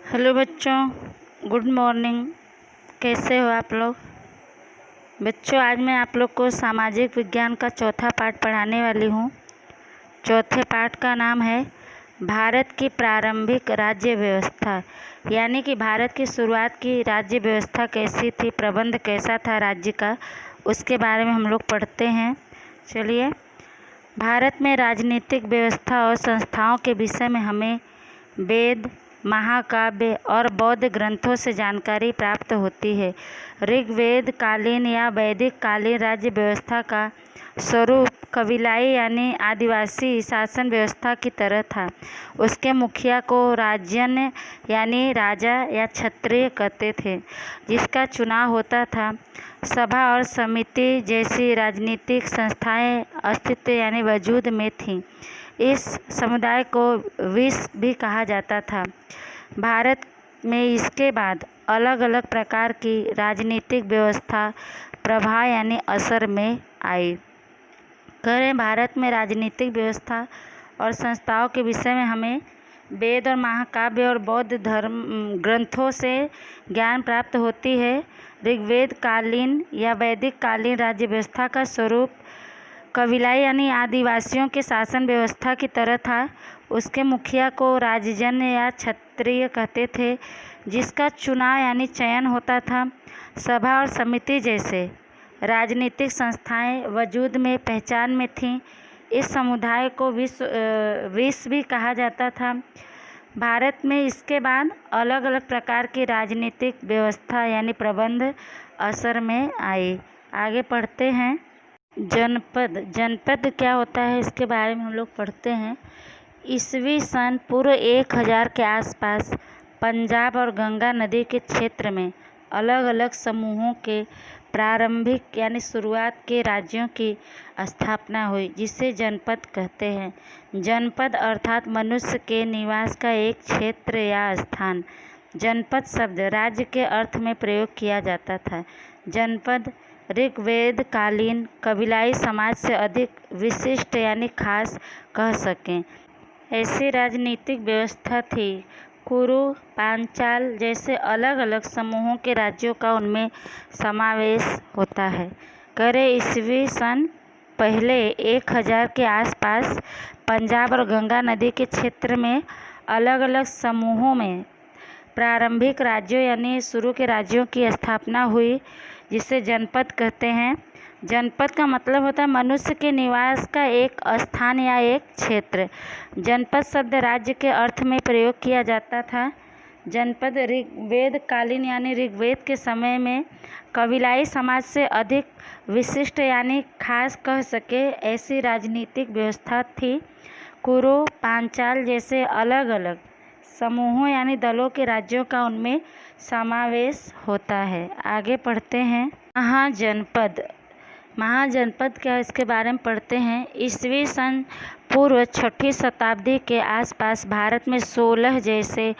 Hello बच्चों, good morning. कैसे हो आप लोग? बच्चों, आज मैं आप लोग को सामाजिक विज्ञान का चौथा पाठ पढ़ाने वाली हूँ। चौथे पाठ का नाम है भारत की प्रारंभिक राज्य व्यवस्था, यानी कि भारत की शुरुआत की राज्य व्यवस्था कैसी थी, प्रबंध कैसा था राज्य का, उसके बारे में हम लोग पढ़ते हैं। चलिए, भारत में राजनीतिक व्यवस्था और संस्थाओं के विषय में हमें वेद, महाकाव्य और बौद्ध ग्रंथों से जानकारी प्राप्त होती है। ऋग्वेद कालीन या वैदिक कालीन राज्य व्यवस्था का स्वरूप कबीलाई यानी आदिवासी शासन व्यवस्था की तरह था। उसके मुखिया को राजन यानी राजा या क्षत्रिय कहते थे, जिसका चुनाव होता था। सभा और समिति जैसी राजनीतिक संस्थाएं अस्तित्व यानी वजूद में थीं। इस समुदाय को विश्व भी कहा जाता था। भारत में इसके बाद अलग अलग प्रकार की राजनीतिक व्यवस्था प्रभाव यानी असर में आई। करें भारत में राजनीतिक व्यवस्था और संस्थाओं के विषय में हमें वेद और महाकाव्य और बौद्ध धर्म ग्रंथों से ज्ञान प्राप्त होती है। ऋग्वेद कालीन या वैदिक कालीन राज्य व्यवस्था का स्वरूप कबीलाई यानी आदिवासियों के शासन व्यवस्था की तरह था। उसके मुखिया को राजजन या क्षत्रिय कहते थे, जिसका चुनाव यानी चयन होता था। सभा और समिति जैसे राजनीतिक संस्थाएं वजूद में पहचान में थीं। इस समुदाय को विश्व भी कहा जाता था। भारत में इसके बाद अलग अलग प्रकार की राजनीतिक व्यवस्था यानी प्रबंध असर में आई। आगे पढ़ते हैं। जनपद क्या होता है, इसके बारे में हम लोग पढ़ते हैं। ईस्वी सन पूर्व 1000 के आसपास पंजाब और गंगा नदी के क्षेत्र में अलग अलग समूहों के प्रारंभिक यानी शुरुआत के राज्यों की स्थापना हुई, जिसे जनपद कहते हैं। जनपद अर्थात मनुष्य के निवास का एक क्षेत्र या स्थान। जनपद शब्द राज्य के अर्थ में प्रयोग किया जाता था। जनपद ऋग्वेद कालीन कबीलाई समाज से अधिक विशिष्ट यानी खास कह सकें, ऐसी राजनीतिक व्यवस्था थी। कुरु, पांचाल जैसे अलग अलग समूहों के राज्यों का उनमें समावेश होता है। करें ईस्वी सन पहले 1000 के आसपास पंजाब और गंगा नदी के क्षेत्र में अलग अलग समूहों में प्रारंभिक राज्यों यानी शुरू के राज्यों की स्थापना हुई, जिसे जनपद कहते हैं। जनपद का मतलब होता है मनुष्य के निवास का एक स्थान या एक क्षेत्र। जनपद शब्द राज्य के अर्थ में प्रयोग किया जाता था। जनपद ऋग्वेद कालीन यानी ऋग्वेद के समय में कबीलाई समाज से अधिक विशिष्ट यानी खास कह सके, ऐसी राजनीतिक व्यवस्था थी। कुरु, पांचाल जैसे अलग अलग समूहों यानी दलों के राज्यों का उनमें समावेश होता है। आगे पढ़ते हैं। महाजनपद क्या, इसके बारे में पढ़ते हैं। ईस्वी सन पूर्व 6वीं शताब्दी के आसपास भारत में 16 जैसे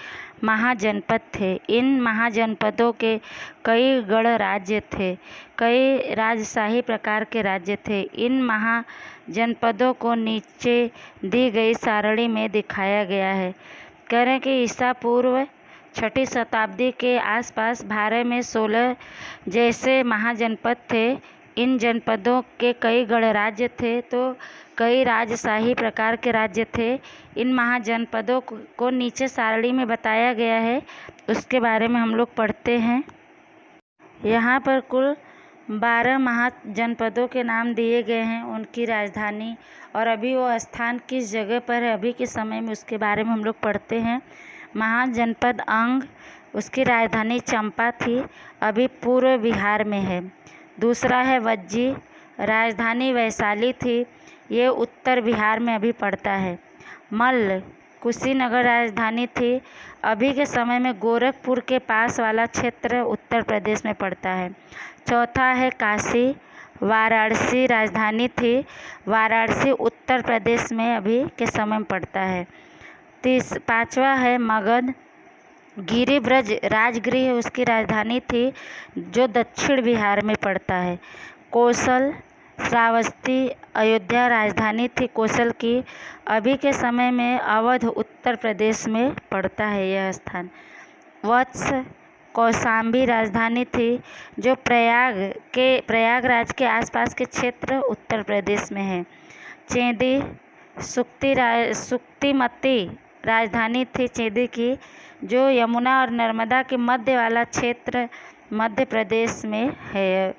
महाजनपद थे। इन महाजनपदों के कई गण राज्य थे, कई राजशाही प्रकार के राज्य थे। इन महाजनपदों को नीचे दी गई सारणी में दिखाया गया है। करें कि ईसा पूर्व 6वीं शताब्दी के आसपास भारत में 16 जैसे महाजनपद थे। इन जनपदों के कई गणराज्य थे तो कई राजशाही प्रकार के राज्य थे। इन महाजनपदों को नीचे सारणी में बताया गया है, उसके बारे में हम लोग पढ़ते हैं। यहाँ पर कुल 12 महाजनपदों के नाम दिए गए हैं, उनकी राजधानी और अभी वो स्थान किस जगह पर है अभी के समय में, उसके बारे में हम लोग पढ़ते हैं। महाजनपद अंग, उसकी राजधानी चंपा थी, अभी पूर्व बिहार में है। दूसरा है वज्जी, राजधानी वैशाली थी, ये उत्तर बिहार में अभी पड़ता है। मल्ल, कुशीनगर राजधानी थी, अभी के समय में गोरखपुर के पास वाला क्षेत्र उत्तर प्रदेश में पड़ता है। चौथा है काशी, वाराणसी राजधानी थी, वाराणसी उत्तर प्रदेश में अभी के समय में पड़ता है। पांचवा है मगध, गिरिब्रज राजगृह उसकी राजधानी थी, जो दक्षिण बिहार में पड़ता है। कौशल, श्रावस्ती अयोध्या राजधानी थी कौशल की, अभी के समय में अवध उत्तर प्रदेश में पड़ता है यह स्थान। वत्स कौशाम्बी राजधानी थी, जो प्रयागराज के आसपास के क्षेत्र उत्तर प्रदेश में है। चेदी सुक्तिमती राजधानी थी चेदी की, जो यमुना और नर्मदा के मध्य वाला क्षेत्र मध्य प्रदेश में है।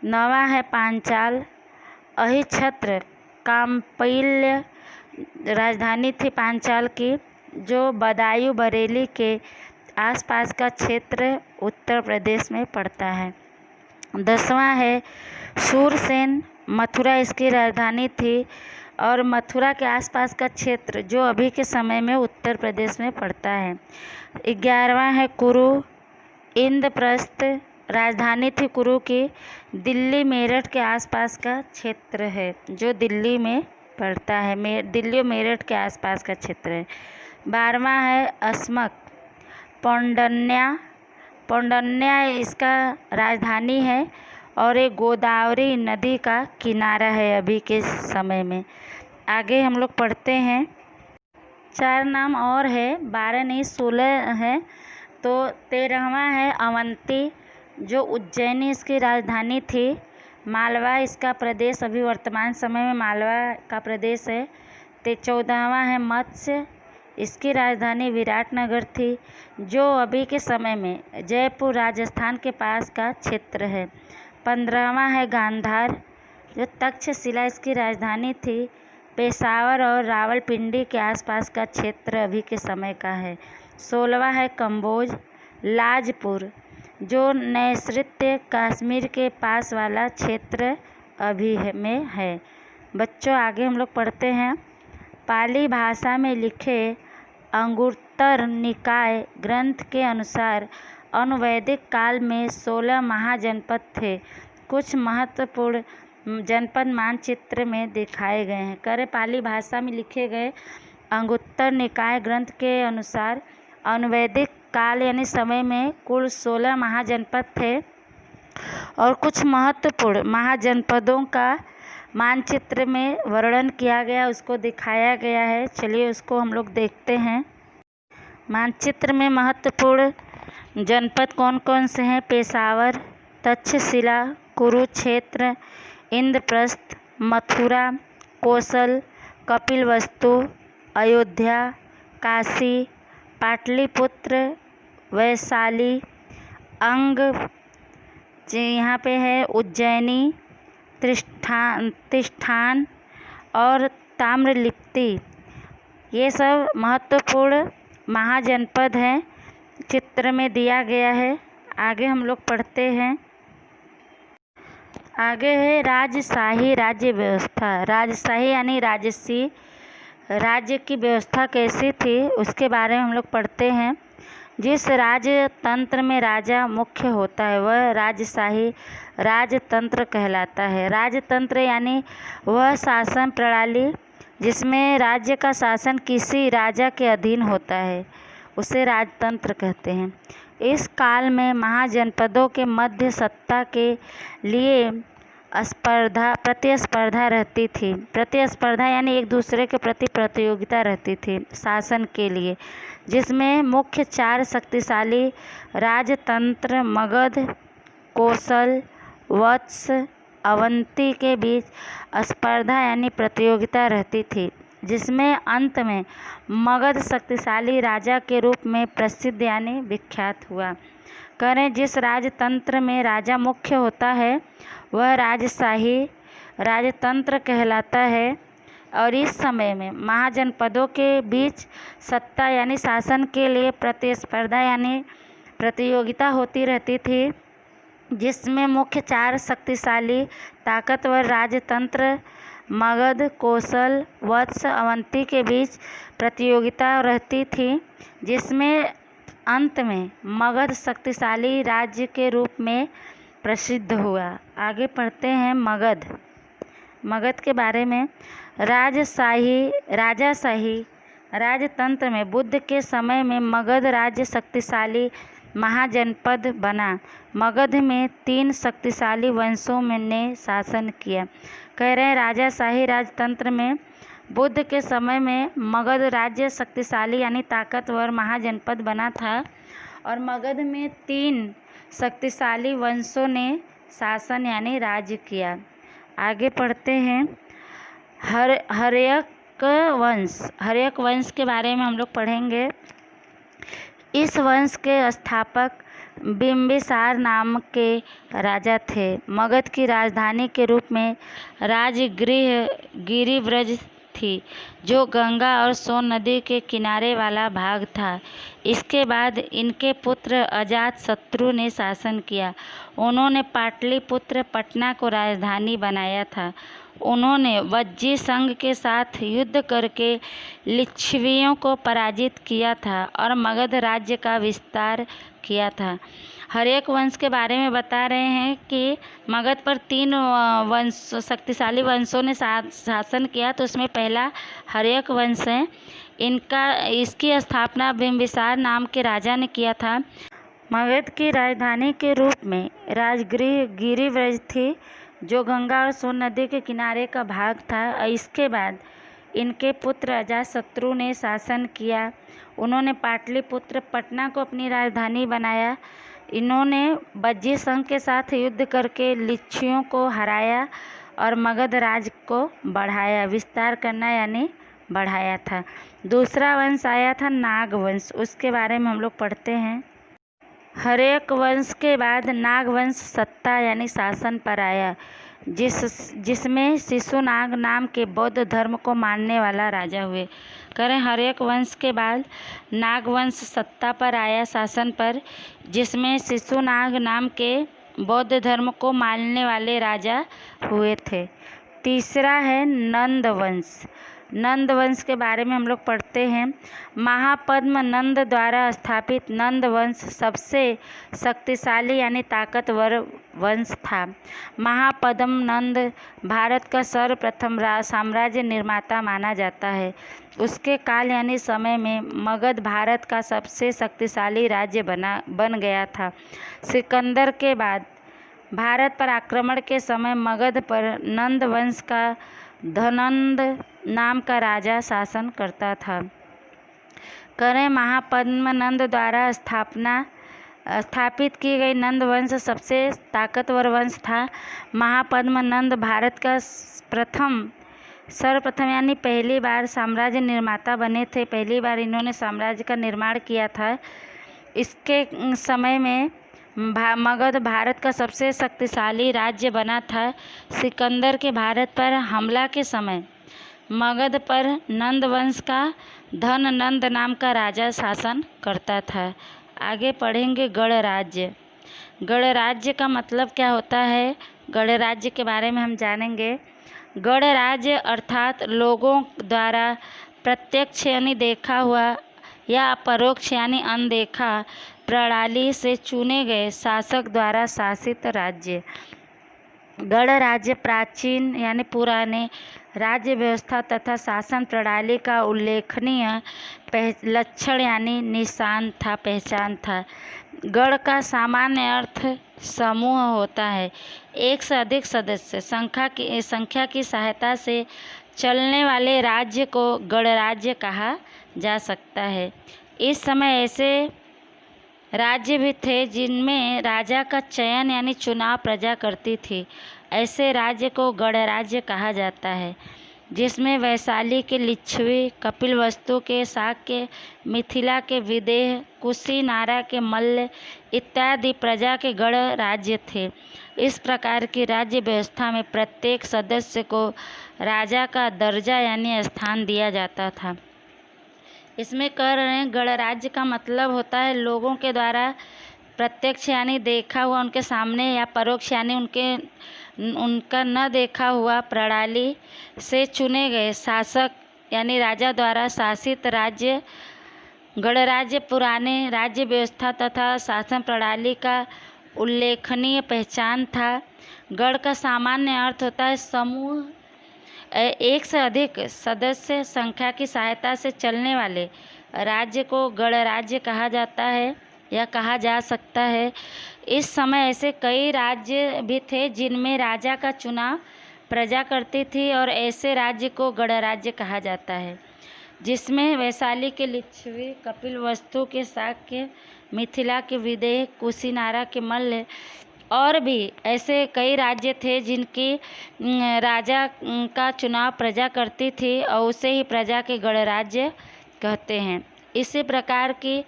नवा है पांचाल। अहिछत्र काम्पिल्य राजधानी थी पांचाल की, जो बदायूं बरेली के आसपास का क्षेत्र उत्तर प्रदेश में पड़ता है। 10वां है शूरसेन। मथुरा इसकी राजधानी थी और मथुरा के आसपास का क्षेत्र जो अभी के समय में उत्तर प्रदेश में पड़ता है। 11वां है कुरु। इंद्रप्रस्थ राजधानी थी कुरु की, दिल्ली मेरठ के आसपास का क्षेत्र है, जो दिल्ली में पड़ता है। दिल्ली और मेरठ के आसपास का क्षेत्र है। 12वां है अस्मक। पौंडन्या इसका राजधानी है और एक गोदावरी नदी का किनारा है अभी के समय में। आगे हम लोग पढ़ते हैं। 4 नाम और है, 12 नहीं 16 है। तो 13वां है अवंती, जो उज्जैनी इसकी राजधानी थी। मालवा इसका प्रदेश अभी वर्तमान समय में मालवा का प्रदेश है। 14वां है मत्स्य, इसकी राजधानी विराटनगर थी, जो अभी के समय में जयपुर राजस्थान के पास का क्षेत्र है। 15वां है गांधार, जो तक्षशिला इसकी राजधानी थी। पेशावर और रावलपिंडी के आसपास का क्षेत्र अभी के समय का है। 16वां है कंबोज। लाजपुर, जो नैऋत्य कश्मीर के पास वाला क्षेत्र अभी में है। बच्चों आगे हम लोग पढ़ते हैं। पाली भाषा में लिखे अंगुत्तर निकाय ग्रंथ के अनुसार अनुवैदिक काल में 16 महाजनपद थे। कुछ महत्वपूर्ण जनपद मानचित्र में दिखाए गए हैं। करे पाली भाषा में लिखे गए अंगुत्तर निकाय ग्रंथ के अनुसार अनुवैदिक काल यानी समय में कुल 16 महाजनपद थे और कुछ महत्वपूर्ण महाजनपदों का मानचित्र में वर्णन किया गया, उसको दिखाया गया है। चलिए उसको हम लोग देखते हैं। मानचित्र में महत्वपूर्ण जनपद कौन कौन से हैं? पेशावर, तक्षशिला, कुरुक्षेत्र, इंद्रप्रस्थ, मथुरा, कौशल, कपिलवस्तु, अयोध्या, काशी, पाटलिपुत्र, वैशाली, अंग, यहाँ पे है उज्जैनी, तिष्ठान और ताम्रलिप्ति। ये सब महत्वपूर्ण महाजनपद हैं, चित्र में दिया गया है। आगे हम लोग पढ़ते हैं। आगे है राजशाही राज्य व्यवस्था। राजशाही यानी राजसी राज्य की व्यवस्था कैसी थी उसके बारे में हम लोग पढ़ते हैं। जिस राजतंत्र में राजा मुख्य होता है वह राजशाही राजतंत्र कहलाता है। राजतंत्र यानी वह शासन प्रणाली जिसमें राज्य का शासन किसी राजा के अधीन होता है, उसे राजतंत्र कहते हैं। इस काल में महाजनपदों के मध्य सत्ता के लिए प्रतिस्पर्धा रहती थी। प्रतिस्पर्धा यानी एक दूसरे के प्रति प्रतियोगिता रहती थी शासन के लिए, जिसमें मुख्य 4 शक्तिशाली राजतंत्र मगध, कौशल, वत्स, अवंती के बीच स्पर्धा यानी प्रतियोगिता रहती थी, जिसमें अंत में मगध शक्तिशाली राजा के रूप में प्रसिद्ध यानी विख्यात हुआ। करें जिस राजतंत्र में राजा मुख्य होता है वह राजशाही राजतंत्र कहलाता है। और इस समय में महाजनपदों के बीच सत्ता यानी शासन के लिए प्रतिस्पर्धा यानी प्रतियोगिता होती रहती थी, जिसमें मुख्य 4 शक्तिशाली ताकतवर राजतंत्र मगध, कौशल, वत्स, अवंती के बीच प्रतियोगिता रहती थी, जिसमें अंत में मगध शक्तिशाली राज्य के रूप में प्रसिद्ध हुआ। आगे पढ़ते हैं मगध के बारे में। राजाशाही राजतंत्र में बुद्ध के समय में मगध राज्य शक्तिशाली महाजनपद बना। मगध में 3 शक्तिशाली वंशों ने शासन किया। कह रहे हैं राजाशाही राजतंत्र में बुद्ध के समय में मगध राज्य शक्तिशाली यानी ताकतवर महाजनपद बना था और मगध में 3 शक्तिशाली वंशों ने शासन यानी राज्य किया। आगे पढ़ते हैं। हर्यक वंश के बारे में हम लोग पढ़ेंगे। इस वंश के स्थापक बिंबिसार नाम के राजा थे। मगध की राजधानी के रूप में राजगृह गिरिव्रज थी, जो गंगा और सोन नदी के किनारे वाला भाग था। इसके बाद इनके पुत्र अजातशत्रु ने शासन किया। उन्होंने पाटलिपुत्र पटना को राजधानी बनाया था। उन्होंने वज्जी संघ के साथ युद्ध करके लिच्छवियों को पराजित किया था और मगध राज्य का विस्तार किया था। हर्यक वंश के बारे में बता रहे हैं कि मगध पर 3 शक्तिशाली वंशों ने शासन किया। तो उसमें पहला हर्यक वंश है। इसकी स्थापना बिंबिसार नाम के राजा ने किया था। मगध की राजधानी के रूप में राजगृह गिरिव्रज थी, जो गंगा और सोन नदी के किनारे का भाग था। इसके बाद इनके पुत्र अजातशत्रु ने शासन किया। उन्होंने पाटलिपुत्र पटना को अपनी राजधानी बनाया। इन्होंने वज्जी संघ के साथ युद्ध करके लिच्छवियों को हराया और मगध राज्य को बढ़ाया, विस्तार करना यानी बढ़ाया था। दूसरा वंश आया था नाग वंश। उसके बारे में हम लोग पढ़ते हैं। हर्यक वंश के बाद नाग वंश सत्ता यानी शासन पर आया, जिसमें शिशुनाग नाम के बौद्ध धर्म को मानने वाला राजा हुए। करें हर्यक वंश के बाद नाग वंश सत्ता पर आया, शासन पर, जिसमें शिशुनाग नाम के बौद्ध धर्म को मानने वाले राजा हुए थे। तीसरा है नंद वंश। नंद वंश के बारे में हम लोग पढ़ते हैं। महापद्म नंद द्वारा स्थापित नंद वंश सबसे शक्तिशाली यानी ताकतवर वंश था। महापद्म नंद भारत का सर्वप्रथम साम्राज्य निर्माता माना जाता है। उसके काल यानी समय में मगध भारत का सबसे शक्तिशाली राज्य बन गया था। सिकंदर के बाद भारत पर आक्रमण के समय मगध पर नंद वंश का धनंद नाम का राजा शासन करता था। करें महापद्म नंद द्वारा स्थापित की गई नंद वंश सबसे ताकतवर वंश था। महापद्म नंद भारत का सर्वप्रथम यानी पहली बार साम्राज्य निर्माता बने थे। पहली बार इन्होंने साम्राज्य का निर्माण किया था। इसके समय में मगध भारत का सबसे शक्तिशाली राज्य बना था। सिकंदर के भारत पर हमला के समय मगध पर नंद वंश का धननंद नाम का राजा शासन करता था। आगे पढ़ेंगे गणराज्य। गणराज्य का मतलब क्या होता है, गणराज्य के बारे में हम जानेंगे। गणराज्य अर्थात लोगों द्वारा प्रत्यक्ष यानी देखा हुआ या अपरोक्ष यानी अनदेखा प्रणाली से चुने गए शासक द्वारा शासित राज्य। गणराज्य प्राचीन यानी पुराने राज्य व्यवस्था तथा शासन प्रणाली का उल्लेखनीय लक्षण यानी निशान था, पहचान था। गण का सामान्य अर्थ समूह होता है। एक से अधिक सदस्य संख्या की सहायता से चलने वाले राज्य को गणराज्य कहा जा सकता है। इस समय ऐसे राज्य भी थे जिनमें राजा का चयन यानी चुनाव प्रजा करती थी। ऐसे राज्य को गणराज्य कहा जाता है, जिसमें वैशाली के लिच्छवी, कपिलवस्तु के शाक्य, मिथिला के विदेह, कुशीनारा के मल्ल इत्यादि प्रजा के गण राज्य थे। इस प्रकार की राज्य व्यवस्था में प्रत्येक सदस्य को राजा का दर्जा यानी स्थान दिया जाता था। इसमें कह रहे हैं गणराज्य का मतलब होता है लोगों के द्वारा प्रत्यक्ष यानी देखा हुआ उनके सामने या परोक्ष यानी उनका न देखा हुआ प्रणाली से चुने गए शासक यानी राजा द्वारा शासित राज्य। गणराज्य पुराने राज्य व्यवस्था तथा शासन प्रणाली का उल्लेखनीय पहचान था। गण का सामान्य अर्थ होता है समूह। एक से अधिक सदस्य संख्या की सहायता से चलने वाले राज्य को गणराज्य कहा जाता है या कहा जा सकता है। इस समय ऐसे कई राज्य भी थे जिनमें राजा का चुनाव प्रजा करती थी और ऐसे राज्य को गणराज्य कहा जाता है, जिसमें वैशाली के लिच्छवी, कपिलवस्तु के शाक्य, मिथिला के विदेह, कुशीनारा के मल्ल और भी ऐसे कई राज्य थे जिनकी राजा का चुनाव प्रजा करती थी और उसे ही प्रजा के गणराज्य कहते हैं। इसी प्रकार की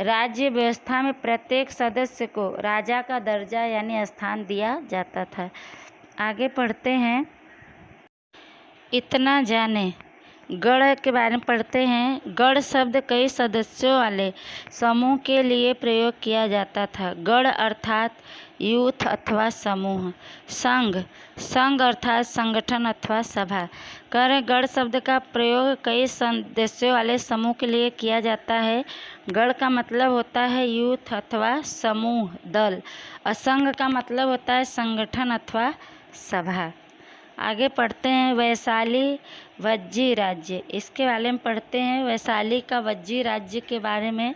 राज्य व्यवस्था में प्रत्येक सदस्य को राजा का दर्जा यानी स्थान दिया जाता था। आगे पढ़ते हैं। इतना जाने गण के बारे में पढ़ते हैं। गण शब्द कई सदस्यों वाले समूह के लिए प्रयोग किया जाता था। गण अर्थात यूथ अथवा समूह। संघ, संघ अर्थात संगठन अथवा सभा। गण शब्द का प्रयोग कई सदस्यों वाले समूह के लिए किया जाता है। गण का मतलब होता है यूथ अथवा समूह, दल। और संघ का मतलब होता है संगठन अथवा सभा। आगे पढ़ते हैं। वैशाली वज्जी राज्य, इसके बारे में पढ़ते हैं। वैशाली का वज्जी राज्य के बारे में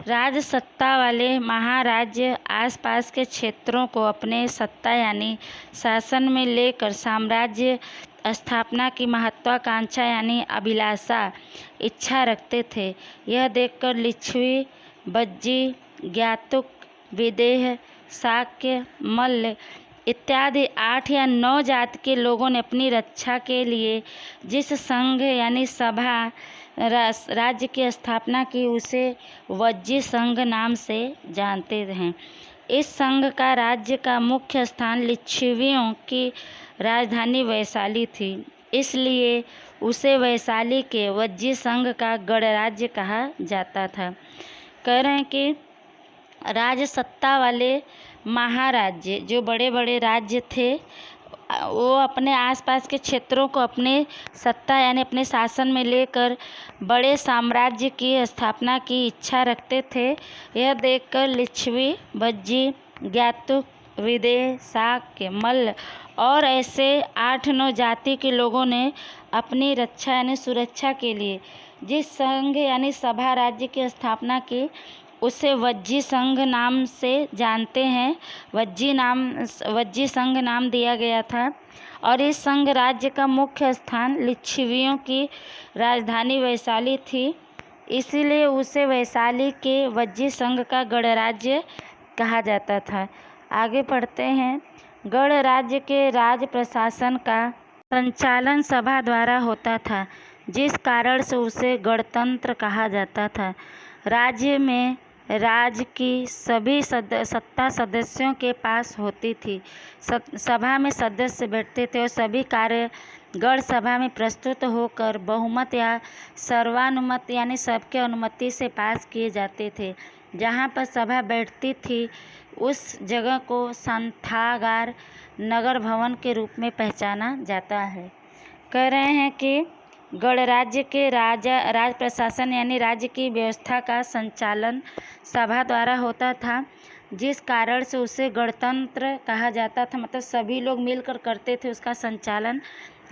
राज सत्ता वाले महाराज्य आसपास के क्षेत्रों को अपने सत्ता यानी शासन में लेकर साम्राज्य स्थापना की महत्वाकांक्षा यानी अभिलाषा इच्छा रखते थे। यह देखकर लिच्छवी, वज्जी, ज्ञातुक, विदेह, शाक्य, मल्ल इत्यादि 8 या 9 जाति के लोगों ने अपनी रक्षा के लिए जिस संघ यानी सभा राज्य की स्थापना की उसे वज्जी संघ नाम से जानते हैं। इस संघ का राज्य का मुख्य स्थान लिच्छवियों की राजधानी वैशाली थी, इसलिए उसे वैशाली के वज्जी संघ का गणराज्य कहा जाता था। कह रहे हैं कि राज सत्ता वाले महाराज्य जो बड़े बड़े राज्य थे वो अपने आसपास के क्षेत्रों को अपने सत्ता यानी अपने शासन में लेकर बड़े साम्राज्य की स्थापना की इच्छा रखते थे। यह देखकर लिच्छवी, वज्जी, ज्ञातुक, विदेह, शाक्य, मल्ल और ऐसे 8-9 जाति के लोगों ने अपनी रक्षा यानी सुरक्षा के लिए जिस संघ यानी सभा राज्य की स्थापना की उसे वज्जी संघ नाम से जानते हैं। वज्जी संघ नाम दिया गया था और इस संघ राज्य का मुख्य स्थान लिच्छवियों की राजधानी वैशाली थी, इसीलिए उसे वैशाली के वज्जी संघ का गणराज्य कहा जाता था। आगे पढ़ते हैं। गणराज्य के राज प्रशासन का संचालन सभा द्वारा होता था, जिस कारण से उसे गणतंत्र कहा जाता था। राज्य में राज्य की सभी सत्ता सदस्यों के पास होती थी। सभा में सदस्य बैठते थे और सभी कार्य गण सभा में प्रस्तुत होकर बहुमत या सर्वानुमत यानी सबके अनुमति से पास किए जाते थे। जहाँ पर सभा बैठती थी उस जगह को संथागार नगर भवन के रूप में पहचाना जाता है। कह रहे हैं कि गणराज्य के राज प्रशासन यानी राज्य की व्यवस्था का संचालन सभा द्वारा होता था, जिस कारण से उसे गणतंत्र कहा जाता था। मतलब सभी लोग मिलकर करते थे उसका संचालन।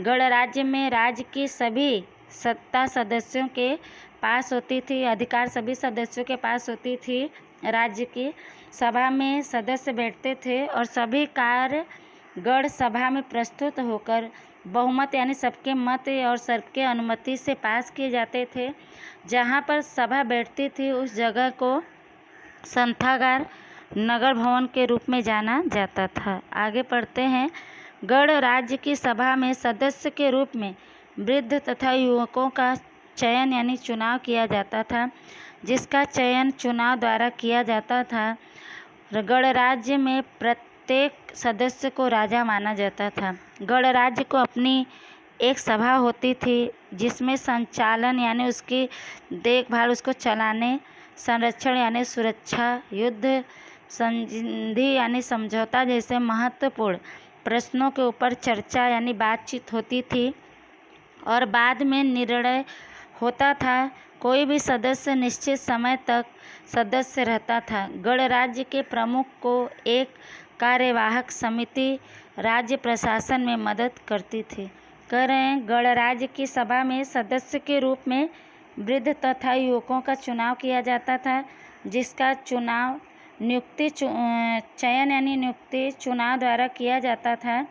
गणराज्य में राज्य की सभी सत्ता सदस्यों के पास होती थी, अधिकार सभी सदस्यों के पास होती थी। राज्य की सभा में सदस्य बैठते थे और सभी कार्य गण सभा में प्रस्तुत होकर बहुमत यानी सबके मत और सबके अनुमति से पास किए जाते थे। जहाँ पर सभा बैठती थी उस जगह को संथागार नगर भवन के रूप में जाना जाता था। आगे पढ़ते हैं। गणराज्य की सभा में सदस्य के रूप में वृद्ध तथा युवकों का चयन यानी चुनाव किया जाता था, जिसका चयन चुनाव द्वारा किया जाता था। गणराज्य में प्रत्येक सदस्य को राजा माना जाता था। गणराज्य को अपनी एक सभा होती थी जिसमें संचालन यानी उसकी देखभाल, उसको चलाने, संरक्षण यानी सुरक्षा, युद्ध, संधि यानी समझौता जैसे महत्वपूर्ण प्रश्नों के ऊपर चर्चा यानी बातचीत होती थी और बाद में निर्णय होता था। कोई भी सदस्य निश्चित समय तक सदस्य रहता था। गणराज्य के प्रमुख को एक कार्यवाहक समिति राज्य प्रशासन में मदद करती थी। कह रहे हैं गणराज्य की सभा में सदस्य के रूप में वृद्ध तथा युवकों का चुनाव किया जाता था, जिसका चुनाव चयन यानी नियुक्ति चुनाव द्वारा किया जाता था।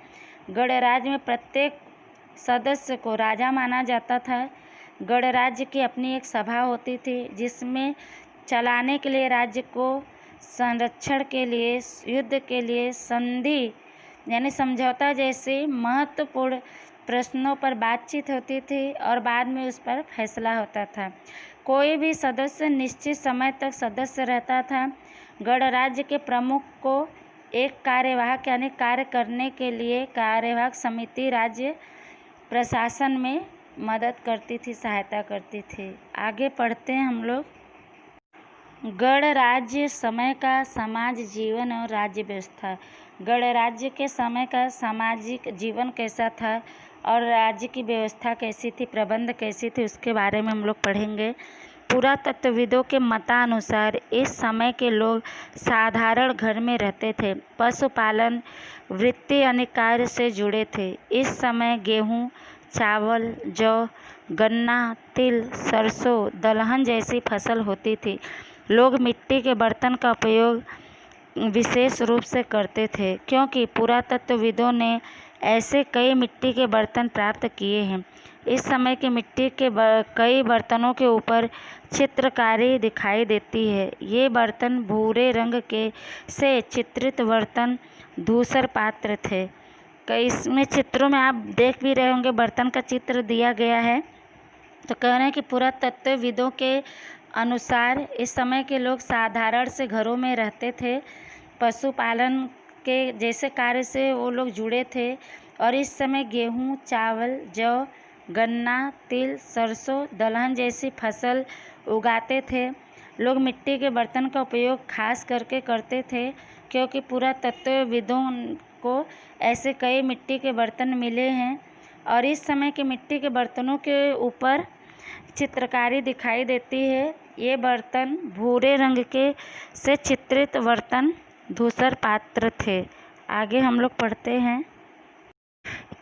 गणराज्य में प्रत्येक सदस्य को राजा माना जाता था। गणराज्य की अपनी एक सभा होती थी जिसमें चलाने के लिए राज्य को संरक्षण के लिए, युद्ध के लिए संधि यानी समझौता जैसे महत्वपूर्ण प्रश्नों पर बातचीत होती थी और बाद में उस पर फैसला होता था। कोई भी सदस्य निश्चित समय तक सदस्य रहता था। गणराज्य के प्रमुख को एक कार्यवाहक यानी कार्य करने के लिए कार्यवाहक समिति राज्य प्रशासन में मदद करती थी, सहायता करती थी। आगे पढ़ते हैं हम लोग। गणराज्य समय का समाज जीवन और राज्य व्यवस्था। गणराज्य के समय का सामाजिक जीवन कैसा था और राज्य की व्यवस्था कैसी थी, प्रबंध कैसी थी, उसके बारे में हम लोग पढ़ेंगे। पुरातत्वविदों के मतानुसार इस समय के लोग साधारण घर में रहते थे, पशुपालन वृत्ति यानी कार्य से जुड़े थे। इस समय गेहूँ, चावल, जौ, गन्ना, तिल, सरसों, दलहन जैसी फसल होती थी। लोग मिट्टी के बर्तन का उपयोग विशेष रूप से करते थे, क्योंकि पुरातत्वविदों ने ऐसे कई मिट्टी के बर्तन प्राप्त किए हैं। इस समय के मिट्टी के कई बर्तनों के ऊपर चित्रकारी दिखाई देती है। ये बर्तन भूरे रंग के से चित्रित बर्तन धूसर पात्र थे। कई इसमें चित्रों में आप देख भी रहे होंगे, बर्तन का चित्र दिया गया है। तो कह रहे हैं कि पुरातत्वविदों के अनुसार इस समय के लोग साधारण से घरों में रहते थे, पशुपालन के जैसे कार्य से वो लोग जुड़े थे और इस समय गेहूँ, चावल, जौ, गन्ना, तिल, सरसों, दलहन जैसी फसल उगाते थे। लोग मिट्टी के बर्तन का उपयोग खास करके करते थे, क्योंकि पुरातत्वविदों को ऐसे कई मिट्टी के बर्तन मिले हैं और इस समय के मिट्टी के बर्तनों के ऊपर चित्रकारी दिखाई देती है। ये बर्तन भूरे रंग के से चित्रित बर्तन धूसर पात्र थे। आगे हम लोग पढ़ते हैं।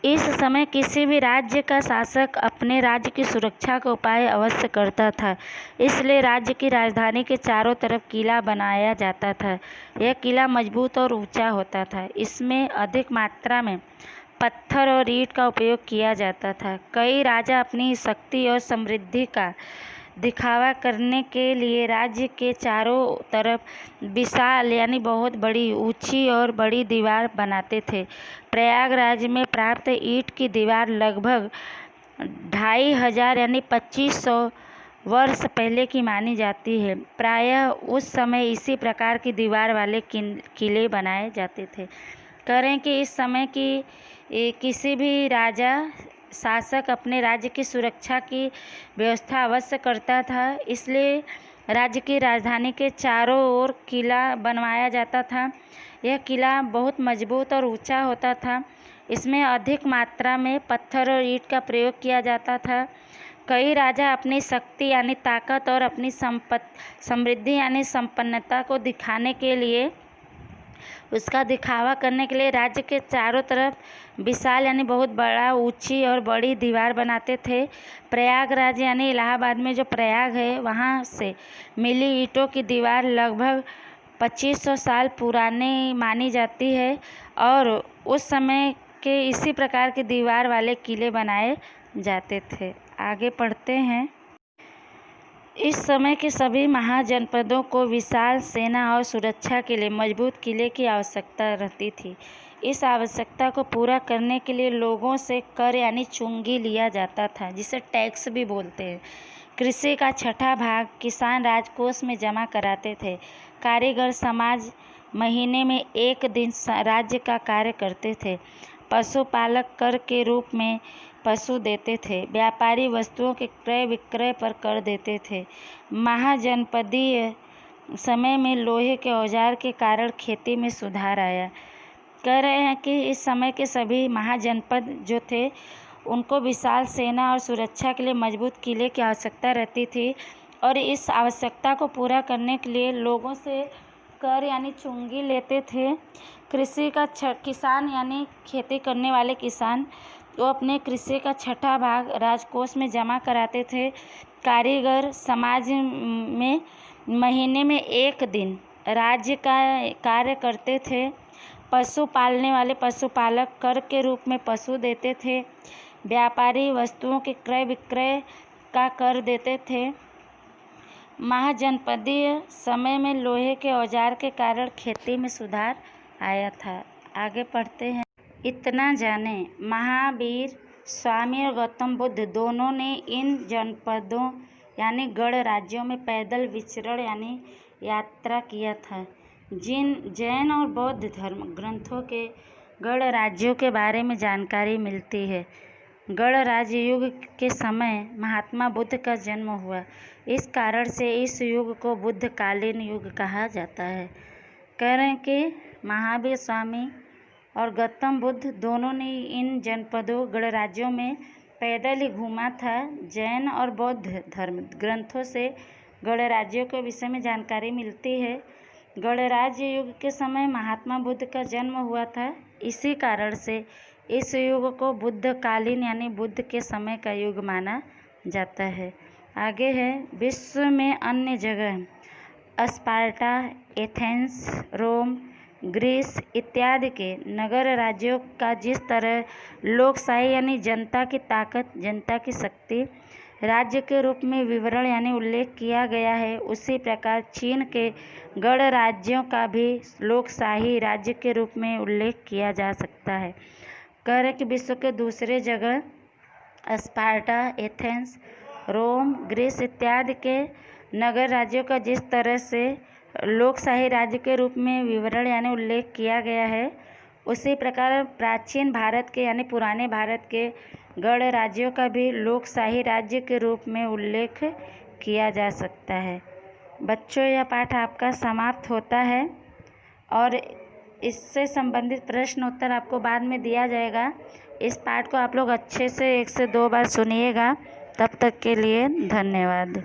इस समय किसी भी राज्य का शासक अपने राज्य की सुरक्षा का उपाय अवश्य करता था, इसलिए राज्य की राजधानी के चारों तरफ किला बनाया जाता था। यह किला मजबूत और ऊंचा होता था। इसमें अधिक मात्रा में पत्थर और ईंट का उपयोग किया जाता था। कई राजा अपनी शक्ति और समृद्धि का दिखावा करने के लिए राज्य के चारों तरफ विशाल यानी बहुत बड़ी, ऊंची और बड़ी दीवार बनाते थे। प्रयागराज में प्राप्त ईंट की दीवार लगभग 2500 यानी 2500 वर्ष पहले की मानी जाती है। प्रायः उस समय इसी प्रकार की दीवार वाले किले बनाए जाते थे। कह रहे हैं कि इस समय की किसी भी राजा शासक अपने राज्य की सुरक्षा की व्यवस्था अवश्य करता था, इसलिए राज्य की राजधानी के चारों ओर किला बनवाया जाता था। यह किला बहुत मजबूत और ऊंचा होता था। इसमें अधिक मात्रा में पत्थर और ईंट का प्रयोग किया जाता था। कई राजा अपनी शक्ति यानी ताकत और अपनी समृद्धि यानी संपन्नता को दिखाने के लिए, उसका दिखावा करने के लिए राज्य के चारों तरफ विशाल यानी बहुत बड़ा, ऊंची और बड़ी दीवार बनाते थे। प्रयागराज यानी इलाहाबाद में जो प्रयाग है, वहाँ से मिली ईंटों की दीवार लगभग 2500 साल पुरानी मानी जाती है और उस समय के इसी प्रकार के दीवार वाले किले बनाए जाते थे। आगे पढ़ते हैं। इस समय के सभी महाजनपदों को विशाल सेना और सुरक्षा के लिए मजबूत किले की आवश्यकता रहती थी। इस आवश्यकता को पूरा करने के लिए लोगों से कर यानी चुंगी लिया जाता था, जिसे टैक्स भी बोलते हैं। कृषि का छठा भाग किसान राजकोष में जमा कराते थे। कारीगर समाज महीने में एक दिन राज्य का कार्य करते थे। पशुपालक कर के रूप में पशु देते थे। व्यापारी वस्तुओं के क्रय विक्रय पर कर देते थे। महाजनपदीय समय में लोहे के औजार के कारण खेती में सुधार आया। कह रहे हैं कि इस समय के सभी महाजनपद जो थे, उनको विशाल सेना और सुरक्षा के लिए मजबूत किले की आवश्यकता रहती थी और इस आवश्यकता को पूरा करने के लिए लोगों से कर यानी चुंगी लेते थे। कृषि का किसान यानी खेती करने वाले किसान, वो अपने कृषि का छठा भाग राजकोष में जमा कराते थे। कारीगर समाज में महीने में एक दिन राज्य का कार्य करते थे। पशु पालने वाले पशुपालक कर के रूप में पशु देते थे। व्यापारी वस्तुओं के क्रय विक्रय का कर देते थे। महाजनपदीय समय में लोहे के औजार के कारण खेती में सुधार आया था। आगे पढ़ते हैं। इतना जाने, महावीर स्वामी और गौतम बुद्ध दोनों ने इन जनपदों यानी गढ़ राज्यों में पैदल विचरण यानी यात्रा किया था। जैन और बौद्ध धर्म ग्रंथों के गढ़ राज्यों के बारे में जानकारी मिलती है। गढ़ राज्य युग के समय महात्मा बुद्ध का जन्म हुआ। इस कारण से इस युग को बुद्धकालीन युग कहा जाता है। कह रहे हैं कि महावीर स्वामी और गौतम बुद्ध दोनों ने इन जनपदों गढ़ राज्यों में पैदल ही घूमा था। जैन और बौद्ध धर्म ग्रंथों से गढ़ राज्यों के विषय में जानकारी मिलती है। गणराज्य युग के समय महात्मा बुद्ध का जन्म हुआ था। इसी कारण से इस युग को बुद्धकालीन यानी बुद्ध के समय का युग माना जाता है। आगे है, विश्व में अन्य जगह स्पार्टा, एथेंस, रोम, ग्रीस इत्यादि के नगर राज्यों का जिस तरह लोकशाही यानी जनता की ताकत, जनता की शक्ति राज्य के रूप में विवरण यानी उल्लेख किया गया है, उसी प्रकार चीन के गढ़ राज्यों का भी लोकशाही राज्य के रूप में उल्लेख किया जा सकता है। कह रहे कि विश्व के दूसरे जगह स्पार्टा, एथेंस, रोम, ग्रीस इत्यादि के नगर राज्यों का जिस तरह से लोकशाही राज्य के रूप में विवरण यानी उल्लेख किया गया है, उसी प्रकार प्राचीन भारत के यानी पुराने भारत के गढ़ राज्यों का भी लोकशाही राज्य के रूप में उल्लेख किया जा सकता है। बच्चों, यह पाठ आपका समाप्त होता है और इससे संबंधित प्रश्न उत्तर आपको बाद में दिया जाएगा। इस पाठ को आप लोग अच्छे से 1 से 2 बार सुनिएगा। तब तक के लिए धन्यवाद।